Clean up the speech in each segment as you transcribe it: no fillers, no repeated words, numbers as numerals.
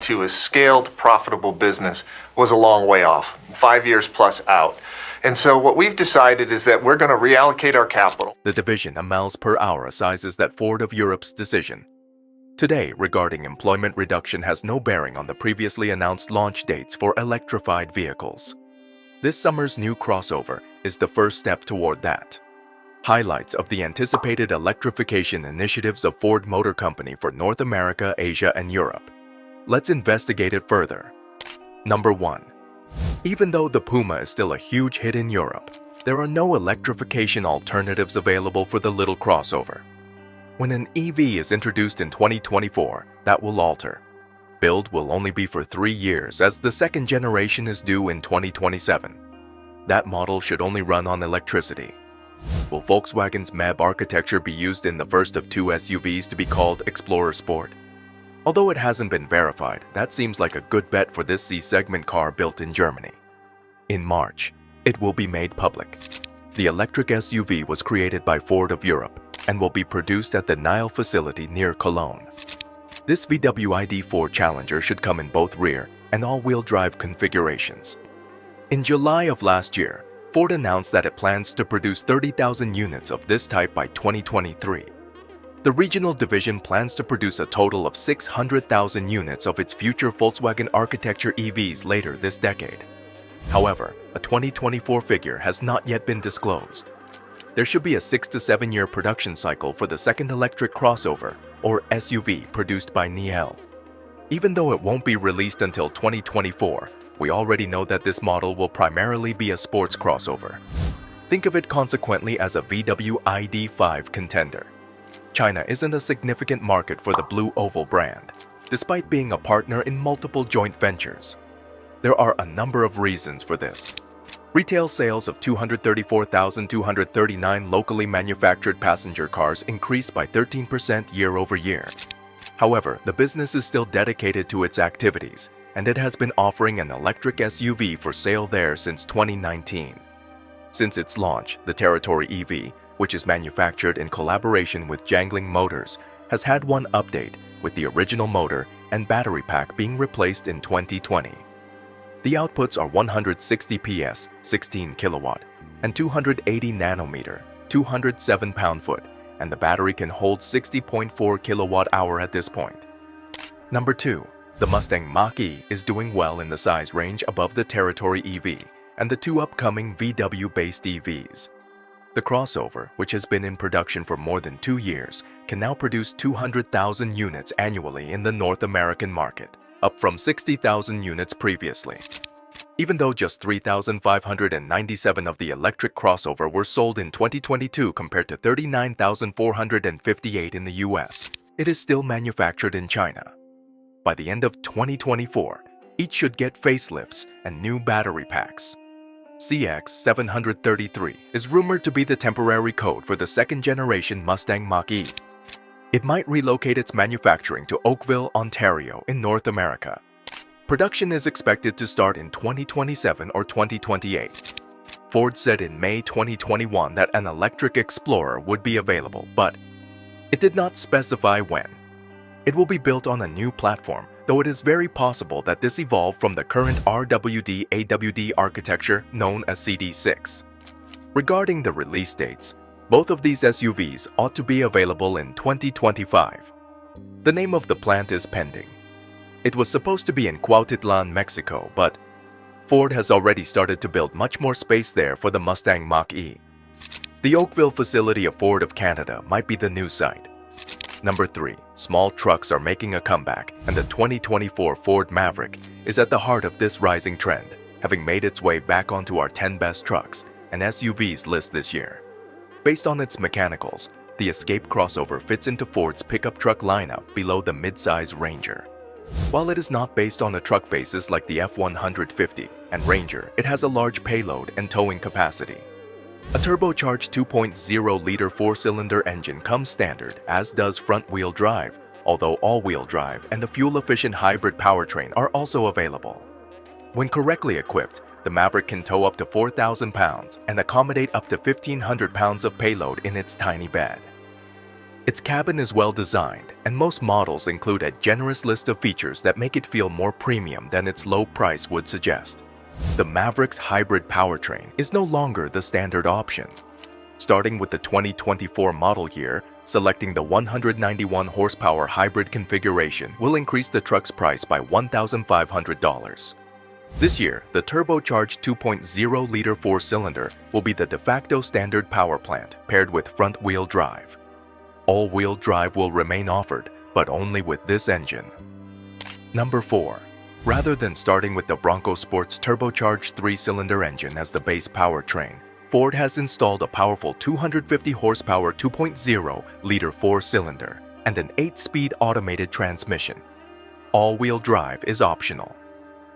to a scaled, profitable business was a long way off, 5 years plus out. And so what we've decided is that we're going to reallocate our capital. The division of miles per hour sizes that Ford of Europe's decision. Today, regarding employment reduction has no bearing on the previously announced launch dates for electrified vehicles. This summer's new crossover is the first step toward that. Highlights of the anticipated electrification initiatives of Ford Motor Company for North America, Asia, and Europe. Let's investigate it further. Number 1. Even though the Puma is still a huge hit in Europe, there are no electrification alternatives available for the little crossover. When an EV is introduced in 2024, that will alter. Build will only be for 3 years as the second generation is due in 2027. That model should only run on electricity. Will Volkswagen's MEB architecture be used in the first of 2 SUVs to be called Explorer Sport? Although it hasn't been verified, that seems like a good bet for this C-segment car built in Germany. In March, it will be made public. The electric SUV was created by Ford of Europe and will be produced at the Nile facility near Cologne. This VW ID.4 Challenger should come in both rear and all-wheel drive configurations. In July of last year, Ford announced that it plans to produce 30,000 units of this type by 2023. The regional division plans to produce a total of 600,000 units of its future Volkswagen architecture EVs later this decade. However, a 2024 figure has not yet been disclosed. There should be a 6 to 7 year production cycle for the second electric crossover, or SUV, produced by Niel. Even though it won't be released until 2024, we already know that this model will primarily be a sports crossover. Think of it consequently as a VW ID.5 contender. China isn't a significant market for the Blue Oval brand, despite being a partner in multiple joint ventures. There are a number of reasons for this. Retail sales of 234,239 locally manufactured passenger cars increased by 13% year-over-year. However, the business is still dedicated to its activities, and it has been offering an electric SUV for sale there since 2019. Since its launch, the Territory EV, which is manufactured in collaboration with Jiangling Motors, has had one update, with the original motor and battery pack being replaced in 2020. The outputs are 160 PS, 16 kilowatt, and 280 nanometer, 207 pound-foot, and the battery can hold 60.4 kilowatt-hour at this point. Number 2. The Mustang Mach-E is doing well in the size range above the Territory EV and the 2 upcoming VW-based EVs. The crossover, which has been in production for more than 2 years, can now produce 200,000 units annually in the North American market, up from 60,000 units previously. Even though just 3,597 of the electric crossover were sold in 2022 compared to 39,458 in the US, it is still manufactured in China. By the end of 2024, each should get facelifts and new battery packs. CX733 is rumored to be the temporary code for the second-generation Mustang Mach-E. It might relocate its manufacturing to Oakville, Ontario in North America. Production is expected to start in 2027 or 2028. Ford said in May 2021 that an electric Explorer would be available, but it did not specify when. It will be built on a new platform, though it is very possible that this evolved from the current RWD-AWD architecture known as CD6. Regarding the release dates, both of these SUVs ought to be available in 2025. The name of the plant is pending. It was supposed to be in Cuautitlan, Mexico, but Ford has already started to build much more space there for the Mustang Mach-E. The Oakville facility of Ford of Canada might be the new site. Number 3. Small trucks are making a comeback, and the 2024 Ford Maverick is at the heart of this rising trend, having made its way back onto our 10 best trucks and SUVs list this year. Based on its mechanicals, the Escape crossover fits into Ford's pickup truck lineup below the midsize Ranger. While it is not based on a truck basis like the F-150 and Ranger, it has a large payload and towing capacity. A turbocharged 2.0-liter 4-cylinder engine comes standard, as does front-wheel drive, although all-wheel drive and a fuel-efficient hybrid powertrain are also available. When correctly equipped, the Maverick can tow up to 4,000 pounds and accommodate up to 1,500 pounds of payload in its tiny bed. Its cabin is well designed, and most models include a generous list of features that make it feel more premium than its low price would suggest. The Maverick's hybrid powertrain is no longer the standard option. Starting with the 2024 model year, selecting the 191 horsepower hybrid configuration will increase the truck's price by $1,500. This year, the turbocharged 2.0-liter four-cylinder will be the de facto standard power plant paired with front-wheel drive. All-wheel drive will remain offered, but only with this engine. Number 4. Rather than starting with the Bronco Sport's turbocharged 3-cylinder engine as the base powertrain, Ford has installed a powerful 250 horsepower 2.0-liter four-cylinder and an 8-speed automated transmission. All-wheel drive is optional.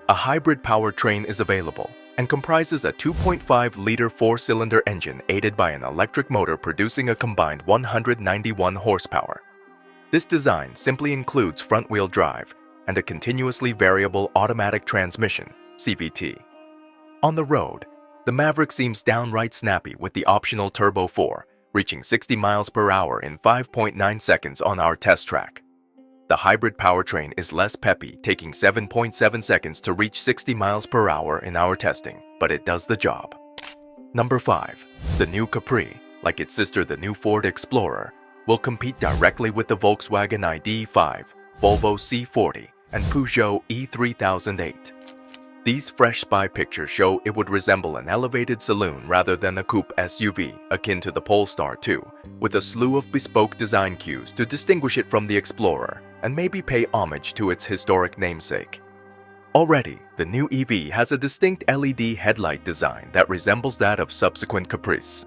A hybrid powertrain is available and comprises a 2.5-liter four-cylinder engine aided by an electric motor producing a combined 191 horsepower. This design simply includes front-wheel drive and a continuously variable automatic transmission, CVT. On the road, the Maverick seems downright snappy with the optional Turbo 4, reaching 60 miles per hour in 5.9 seconds on our test track. The hybrid powertrain is less peppy, taking 7.7 seconds to reach 60 miles per hour in our testing, but it does the job. Number 5. The new Capri, like its sister the new Ford Explorer, will compete directly with the Volkswagen ID.5, Volvo C40, and Peugeot E3008. These fresh spy pictures show it would resemble an elevated saloon rather than a coupe SUV akin to the Polestar 2, with a slew of bespoke design cues to distinguish it from the Explorer and maybe pay homage to its historic namesake. Already, the new EV has a distinct LED headlight design that resembles that of subsequent Caprice.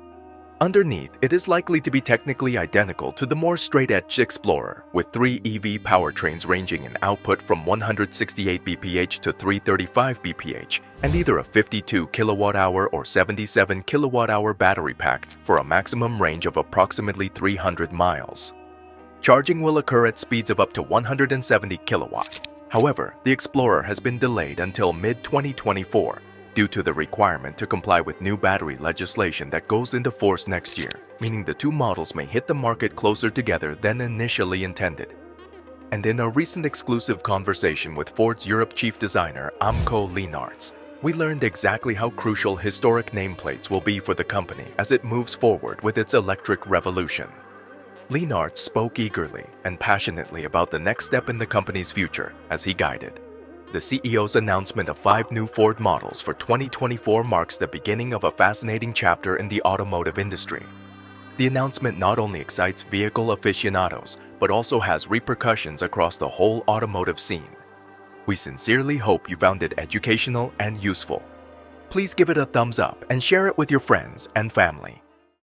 Underneath, it is likely to be technically identical to the more straight-edged Explorer, with 3 EV powertrains ranging in output from 168 bph to 335 bph, and either a 52 kWh or 77 kWh battery pack for a maximum range of approximately 300 miles. Charging will occur at speeds of up to 170 kW. However, the Explorer has been delayed until mid-2024, due to the requirement to comply with new battery legislation that goes into force next year, meaning the two models may hit the market closer together than initially intended. And in a recent exclusive conversation with Ford's Europe chief designer Amco Leenaerts, we learned exactly how crucial historic nameplates will be for the company as it moves forward with its electric revolution. Leenaerts spoke eagerly and passionately about the next step in the company's future as he guided. The CEO's announcement of 5 new Ford models for 2024 marks the beginning of a fascinating chapter in the automotive industry. The announcement not only excites vehicle aficionados, but also has repercussions across the whole automotive scene. We sincerely hope you found it educational and useful. Please give it a thumbs up and share it with your friends and family.